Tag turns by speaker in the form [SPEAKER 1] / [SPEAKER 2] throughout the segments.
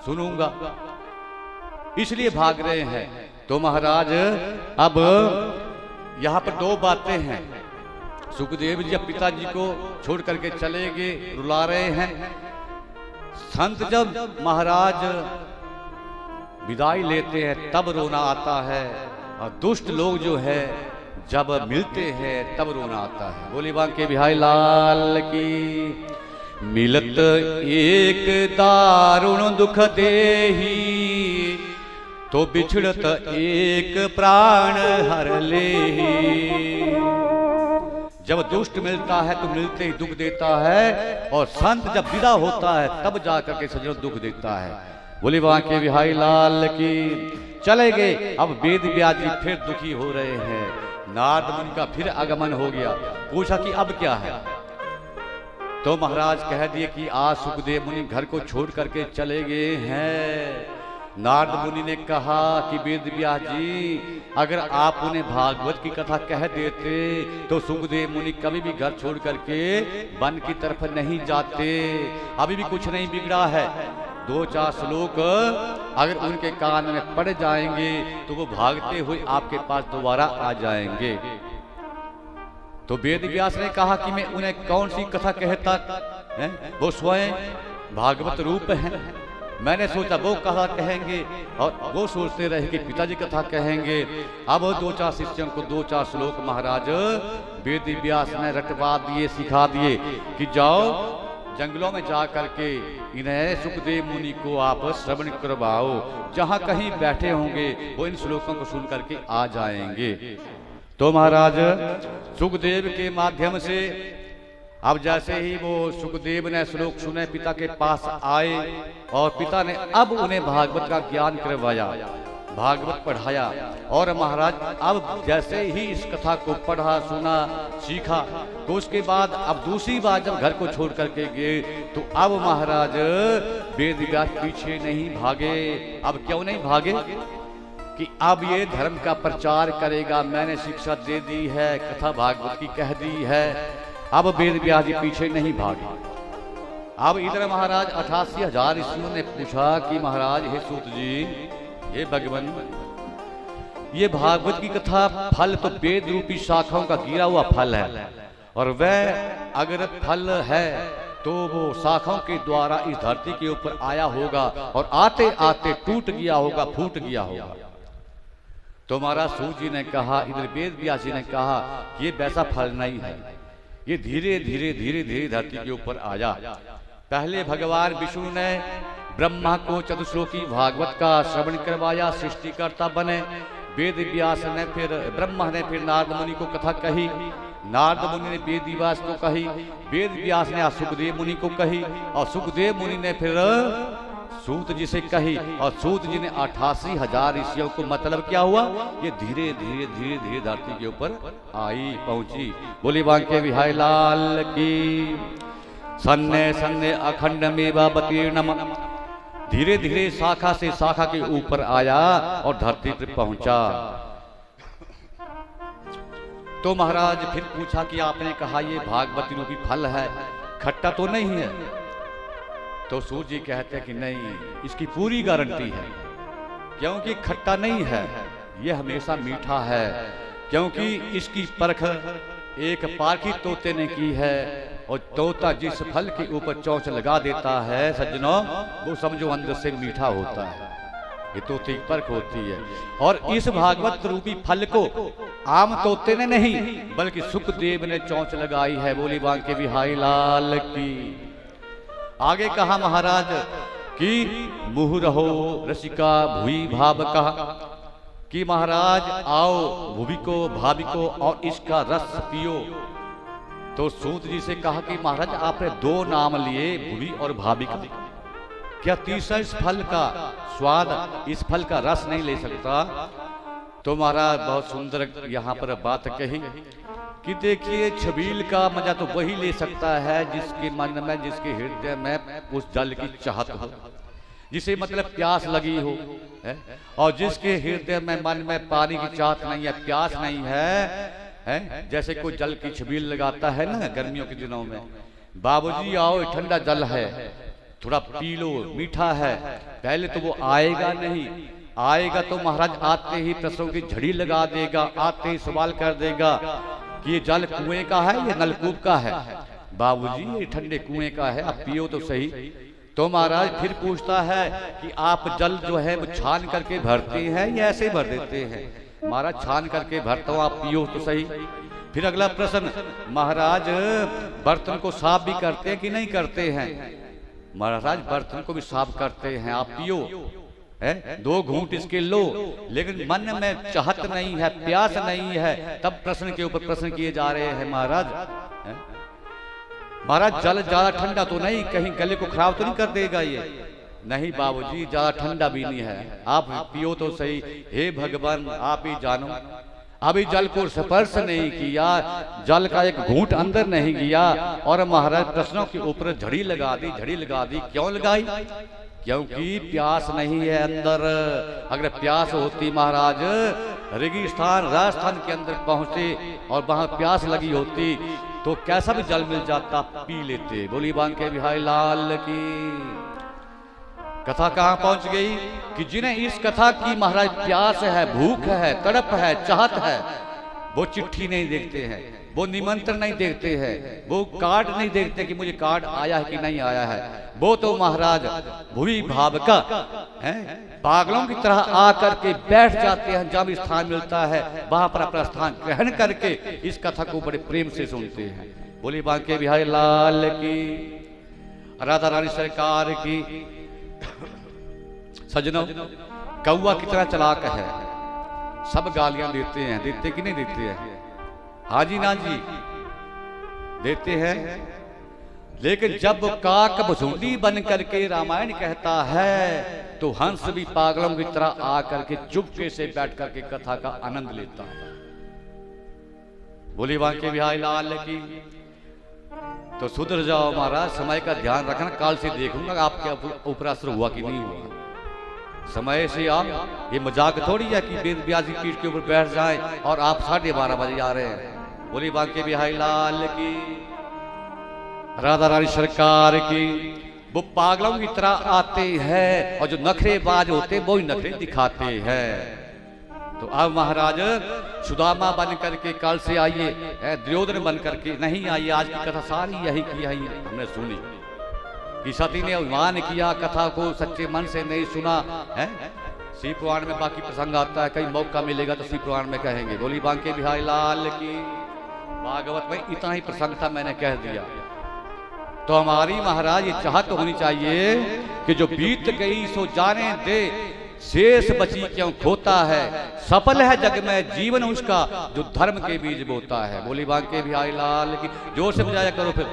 [SPEAKER 1] सुनूंगा, इसलिए भाग रहे हैं। तो महाराज अब यहां पर दो बातें हैं। सुखदेव जी अब पिताजी को छोड़ करके चले गए, रुला रहे हैं। संत जब महाराज विदाई लेते हैं तब रोना आता है, और दुष्ट लोग जो है जब मिलते हैं तब रोना आता है। बोली बांके बिहारी लाल की। मिलत एक दारुण दुख देही, तो बिछड़त एक प्राण हर लेही। जब दुष्ट मिलता है तो मिलते ही दुख देता है, और संत जब विदा होता है तब जाकर के सजनों दुख देता है। बोले वहां के बिहारी लाल की। चले गए। अब वेद व्यास जी फिर दुखी हो रहे हैं। नारद मुनि का फिर आगमन हो गया। पूछा कि अब क्या है? तो महाराज कह दिए कि आज सुखदेव मुनि घर को छोड़ करके चले गए हैं। नारद मुनि ने कहा कि वेद व्यास जी, अगर आप उन्हें भागवत की कथा कह देते तो सुखदेव मुनि कभी भी घर छोड़ करके वन की तरफ नहीं जाते। अभी भी कुछ नहीं बिगड़ा है। दो चार श्लोक अगर उनके कान में पड़ जाएंगे तो वो भागते हुए आपके पास दोबारा आ जाएंगे। तो वेद व्यास ने कहा कि मैं उन्हें कौन सी कथा कहता है? वो स्वयं भागवत रूप है। मैंने सोचा वो कथा कहेंगे, और वो सोचते रहे कि पिताजी कथा कहेंगे। अब दो चार शिष्यों को दो चार श्लोक महाराज वेद व्यास ने रटवा दिए, सिखा दिए कि जाओ जंगलों में जा करके इन्हें सुखदेव मुनि को आप श्रवण करवाओ। जहां कहीं बैठे होंगे वो इन श्लोकों को सुन करके आ जाएंगे। तो महाराज सुखदेव के माध्यम से अब जैसे ही वो सुखदेव ने श्लोक सुने, पिता के पास आए, और पिता ने अब उन्हें भागवत का ज्ञान करवाया, भागवत पढ़ाया। और महाराज अब जैसे ही इस कथा को पढ़ा, सुना, सीखा, तो उसके बाद अब दूसरी बार जब घर को छोड़ करके गए तो अब महाराज वेद व्यास पीछे नहीं भागे। अब क्यों नहीं भागे? कि अब ये धर्म का प्रचार करेगा, मैंने शिक्षा दे दी है, कथा भागवत की कह दी है। अब वेद व्यास जी पीछे नहीं भागे। अब इधर महाराज 88,000 ऋषियों ने पूछा कि महाराज हे सूत जी, हे भगवान, ये भागवत की कथा फल तो वेद रूपी शाखाओं का गिरा हुआ फल है, और वह अगर फल है तो वो शाखाओं के द्वारा इस धरती के ऊपर आया होगा, और आते आते टूट गया होगा, फूट गया होगा। तो महाराज सूत जी ने कहा, इधर वेद व्यास जी ने कहा कि ये वैसा फल नहीं है, ये धीरे धीरे धीरे धीरे धरती के ऊपर आया। पहले भगवान विष्णु ने ब्रह्मा को चतुश्लोकी भागवत का श्रवण करवाया, सृष्टिकर्ता बने। वेद व्यास ने फिर ब्रह्मा ने फिर नारद मुनि को कथा कही, नारद मुनि ने वेद व्यास को कही, वेद व्यास ने सुखदेव मुनि को कही, और सुखदेव मुनि ने फिर सूत जी से कही, और सूत जी ने 88,000 ऋषियों को, मतलब क्या हुआ, ये धीरे धीरे धीरे धीरे धरती के ऊपर आई, पहुंची। बोली बांके बिहारी लाल की। सन्ने सन्ने अखंड मेवा बतीर्णम, धीरे धीरे शाखा से शाखा के ऊपर आया और धरती पर पहुंचा। तो महाराज फिर पूछा कि आपने कहा ये भागवती रूपी फल है, खट्टा तो नहीं है? तो सूत जी कहते हैं कि नहीं, इसकी पूरी गारंटी है, क्योंकि खट्टा नहीं है, ये हमेशा मीठा है। क्योंकि इसकी परख एक पारखी तोते ने की है, और तोता जिस फल के ऊपर चोंच लगा देता है सज्जनों, वो समझो अंदर से मीठा होता है। ये तोते की परख होती है। और इस भागवत रूपी फल को आम तोते ने नहीं, बल्कि सुखदेव ने चोंच लगाई है। बोली बांके बिहारी लाल की। आगे कहा महाराज कि मुँह रहो रसिका भुई भाव कहा, कि महाराज आओ भूमि को, भाभी को, और इसका रस पियो। तो सूत जी से कहा कि महाराज आपने दो नाम लिए, भूमि और भाभी का, क्या तीसरा इस फल का स्वाद, इस फल का रस नहीं ले सकता? तो महाराज बहुत सुंदर यहाँ पर बात कही कि देखिए, छबील का मजा तो वही ले सकता है जिसके मन में, जिसके हृदय में उस जल की चाहत हो, जिसे मतलब प्यास लगी हो, है? और जिसके हृदय में, मन में पानी की चाहत नहीं है, प्यास नहीं है? जैसे कोई जल की छबील लगाता है ना गर्मियों के दिनों में, बाबूजी आओ ठंडा जल है, थोड़ा पी लो, मीठा है। पहले तो वो आएगा नहीं, आएगा तो महाराज आते ही प्रश्नों की झड़ी लगा देगा, आते ही सवाल कर देगा कि ये जल कुएं का है या नलकूप का है। बाबूजी ये ठंडे कुएं का है, आप पियो तो सही। तो महाराज फिर पूछता है कि आप जल जो है वो छान करके भरते हैं या ऐसे भर देते हैं। महाराज छान करके भरता हूँ, आप पियो तो सही। फिर अगला प्रश्न, महाराज बर्तन को साफ भी करते हैं कि नहीं करते हैं। महाराज बर्तन को भी साफ करते हैं, आप पियो है, 2 घूंट इसके लो। लेकिन मन में चाहत नहीं है, प्यास नहीं है, तब प्रश्न के ऊपर प्रश्न किए जा रहे हैं महाराज। महाराज जल ज्यादा ठंडा तो नहीं, कहीं गले को खराब तो नहीं कर देगा ये। नहीं बाबूजी ज्यादा ठंडा भी नहीं है, आप पियो तो सही। हे भगवान आप ही जानो, अभी जल को स्पर्श नहीं किया, जल का एक घूंट अंदर नहीं गया और महाराज प्रश्नों के ऊपर झड़ी लगा दी, झड़ी लगा दी। क्यों लगाई? क्योंकि प्यास नहीं है अंदर। अगर प्यास होती महाराज, रेगिस्तान राजस्थान के अंदर पहुंचे और वहां प्यास लगी होती तो कैसा भी जल मिल जाता, पी लेते। बोली बांके बिहारी लाल की। कथा कहां पहुंच गई कि जिन्हें इस कथा की महाराज प्यास है, भूख है, तड़प है, चाहत है, वो चिट्ठी नहीं देखते हैं, वो निमंत्रण नहीं देखते हैं, वो कार्ड नहीं देखते कि मुझे कार्ड आया है कि नहीं आया है। वो तो महाराज भूमि भाव का है, पागलों की तरह आकर के बैठ जाते हैं। जब स्थान मिलता है वहां पर अपना स्थान ग्रहण करके इस कथा को बड़े प्रेम से सुनते हैं। बोली बांके बिहारी लाल की, राधा रानी सरकार की। सजनों, कौवा कितना चालाक है, सब गालियां देते हैं, देते कि नहीं देते हैं? हाजी ना जी देते हैं। लेकिन जब काक भुसुंडी बन करके रामायण कहता है तो हंस भी पागलों की तरह आकर के चुपके से बैठ करके कथा का आनंद लेता है। बोली बांके बिहारी लाल की। तो सुधर जाओ महाराज, समय का ध्यान रखना। काल से देखूंगा आपके ऊपर असर हुआ कि नहीं हुआ। समय से आप, ये मजाक थोड़ी है कि वेद व्यास जी पीठ के ऊपर बैठ जाए और आप 12:30 बजे आ रहे हैं। बोली बांके बिहारी लाल की, राधा रानी सरकार की। वो पागलों की तरह आते हैं और जो नखरेबाज होते वो ही नखरे दिखाते हैं। तो अब महाराज सुदामा बन करके कल से आइए, दुर्योधन बन करके नहीं आइए। आज की कथा सारी यही की है, हमने सुनी कि सती ने अभिमान किया, कथा को सच्चे मन से नहीं सुना है। शिव पुराण में बाकी प्रसंग आता है, कहीं मौका मिलेगा तो शिव पुराण में कहेंगे। बोली बांके बिहारी लाल की। भागवत में इतना ही प्रसंग था, मैंने कह दिया। तो हमारी महाराज ये चाहत होनी चाहिए कि जो बीत गई सो जाने दे, शेष बची क्यों खोता है, सफल है जग में जीवन उसका जो धर्म के बीज बोता है। बोली बांके बिहारी लाल की। जोर से बजाया करो फिर।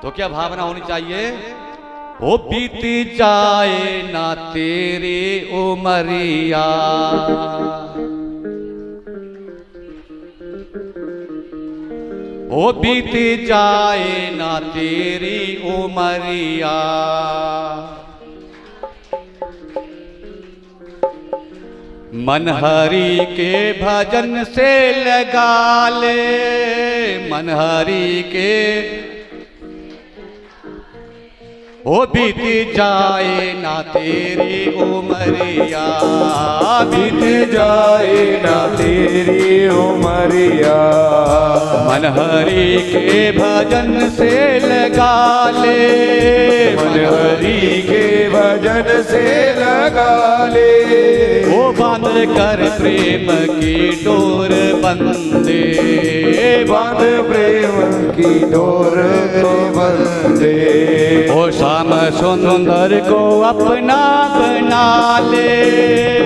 [SPEAKER 1] तो क्या भावना होनी चाहिए? ओ बीती जाए ना तेरी उमरिया, ओ बीती जाए ना तेरी उमरिया, मन हरि के भजन से लगा ले, मन हरि के। ओ बीत जाए ना तेरी उमरिया,
[SPEAKER 2] बीत जाए ना तेरी उमरिया,
[SPEAKER 1] मन हरि के भजन से लगा ले,
[SPEAKER 2] मन हरि के भजन से लगा ले।
[SPEAKER 1] ओ बांध कर प्रेम की डोर बंदे,
[SPEAKER 2] बांध प्रेम की डोर को बंदे।
[SPEAKER 1] ओ श्याम सुंदर को अपना बना ले,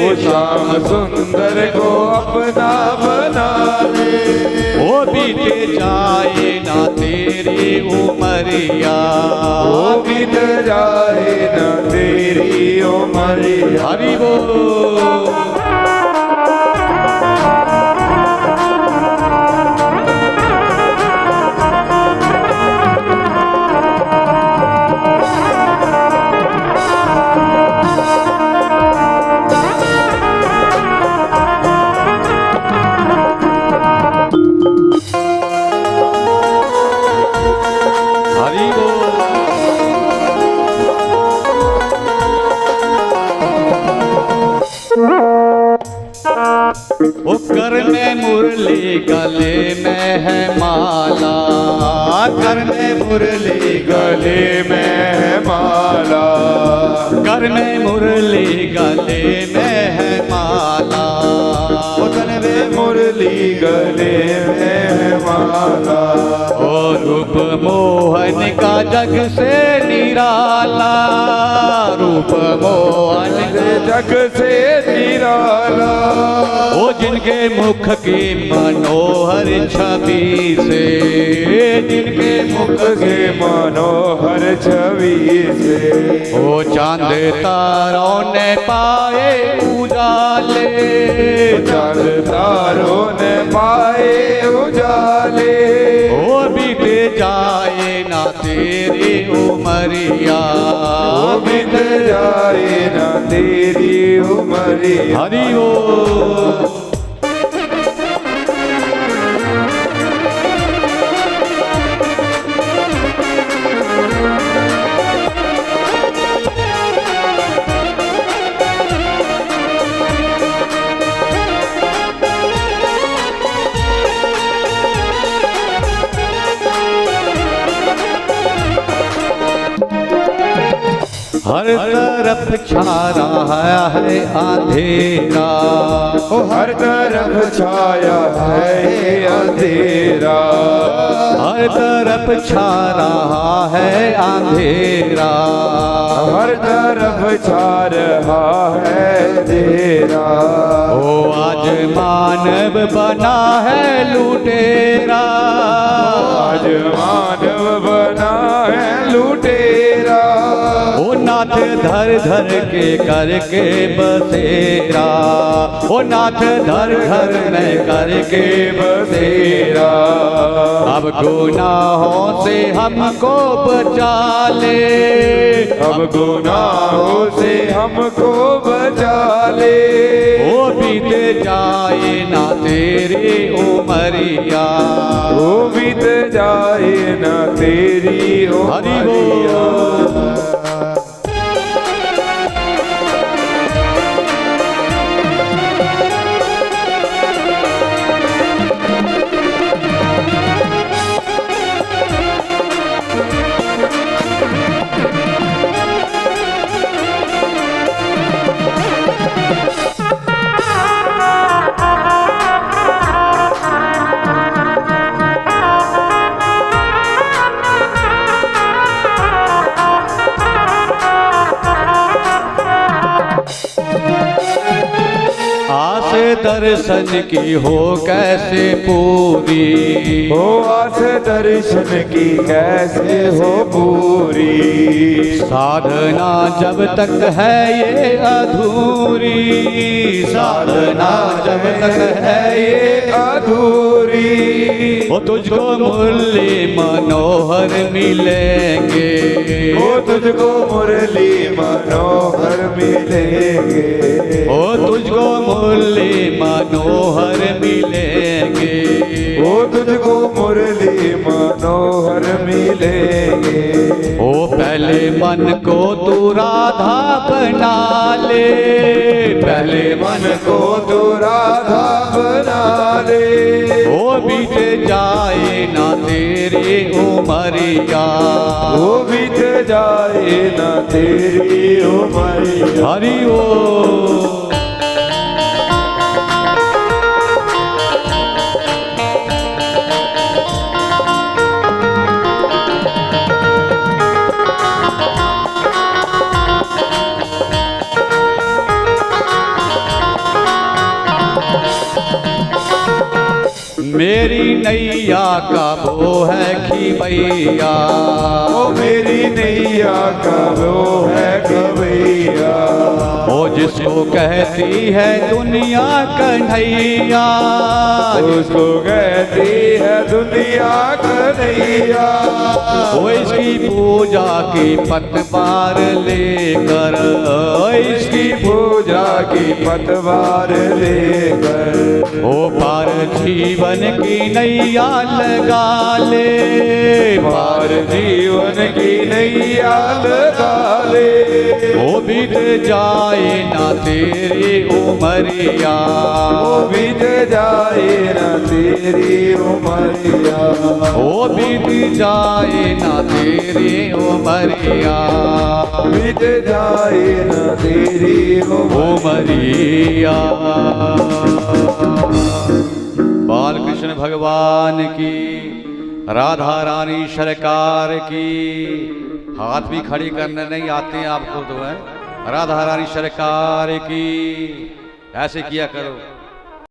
[SPEAKER 2] ओ श्याम सुंदर को अपना बना ले।
[SPEAKER 1] ओ बीत जाए ना तेरी उमरिया,
[SPEAKER 2] ओ बीत जाए ना तेरी उमरिया।
[SPEAKER 1] हरि बोल। ओ कर में मुरली गले में है माला, कर में मुरली
[SPEAKER 2] गले में है माला,
[SPEAKER 1] कर में मुरली गले में है माला,
[SPEAKER 2] कर में मुरली गले में है माला।
[SPEAKER 1] ओ रूप मोहन का जग से निराला, रूप मोहन
[SPEAKER 2] जग से निराला,
[SPEAKER 1] ओ जिनके मुख की मनोहर छवि से, जिनके मुख
[SPEAKER 2] के मनोहर छवि से,
[SPEAKER 1] ओ चांद तारों ने पाए उजाले,
[SPEAKER 2] चांद तारों ने पाए उजाले,
[SPEAKER 1] ओ बीते जाए ना तेरी उमरिया,
[SPEAKER 2] ओ बीत जाए ना तेरी उमरिया।
[SPEAKER 1] हरि ओ हर तरफ छा रहा है अंधेरा,
[SPEAKER 2] ओ हर तरफ छाया है अंधेरा,
[SPEAKER 1] हर तरफ छा रहा है अंधेरा,
[SPEAKER 2] हर तरफ छा रहा है अंधेरा।
[SPEAKER 1] ओ आज मानव बना है लुटेरा,
[SPEAKER 2] आज मानव बना है लुटेरा,
[SPEAKER 1] ओ नाथ धर धर के करके बसेरा, ओ नाथ धर धर में करके बसेरा, अब गुनाहों से हमको बचा ले,
[SPEAKER 2] अब गुनाहों से हमको बचा ले,
[SPEAKER 1] ओ बीते जाए ना तेरी उमरिया,
[SPEAKER 2] ओ बीत जाए ना तेरी उमरिया।
[SPEAKER 1] दर्शन की हो कैसे पूरी,
[SPEAKER 2] हो आस दर्शन की कैसे हो पूरी,
[SPEAKER 1] साधना जब तक है ये अधूरी, साधना जब तक है ये
[SPEAKER 2] अधूरी,
[SPEAKER 1] वो तुझको मुरली मनोहर मिलेंगे,
[SPEAKER 2] वो तुझको मुरली मनोहर मिलेंगे,
[SPEAKER 1] वो तुझको मुरली मनोहर मिलेंगे,
[SPEAKER 2] वो तुझको मुरली मनोहर मिलेंगे।
[SPEAKER 1] ओ पहले मन को तू राधा बना ले, पहले मन
[SPEAKER 2] को तू राधा बना ले,
[SPEAKER 1] ओ बीत जाए ना तेरी उमरिया,
[SPEAKER 2] वो बीत जाए ना तेरी उमरिया।
[SPEAKER 1] हरि ओ मेरी नैया का वो है खिवैया,
[SPEAKER 2] ओ मेरी नैया का वो है खिवैया,
[SPEAKER 1] ओ जिसको कहती है दुनिया कन्हैया,
[SPEAKER 2] उसको कहती है दुनिया कन्हैया,
[SPEAKER 1] ओ इसकी पूजा की पतवार लेकर,
[SPEAKER 2] इसकी पूजा की पतवार लेकर
[SPEAKER 1] ओ पार जीवन की नैया लगा ले,
[SPEAKER 2] पार जीवन की नैया लगा ले।
[SPEAKER 1] ओ बीत जाए ना तेरी उमरिया,
[SPEAKER 2] ओ बीत जाए ना तेरी उमरिया,
[SPEAKER 1] ओ बीत जाए ना तेरी उमरिया,
[SPEAKER 2] बीत जाए ना तेरी
[SPEAKER 1] उमरिया। बाल कृष्ण भगवान की, राधा रानी सरकार की। हाथ भी खड़ी करने नहीं आते हैं आपको तो है। राधा रानी सरकार की। ऐसे किया करो।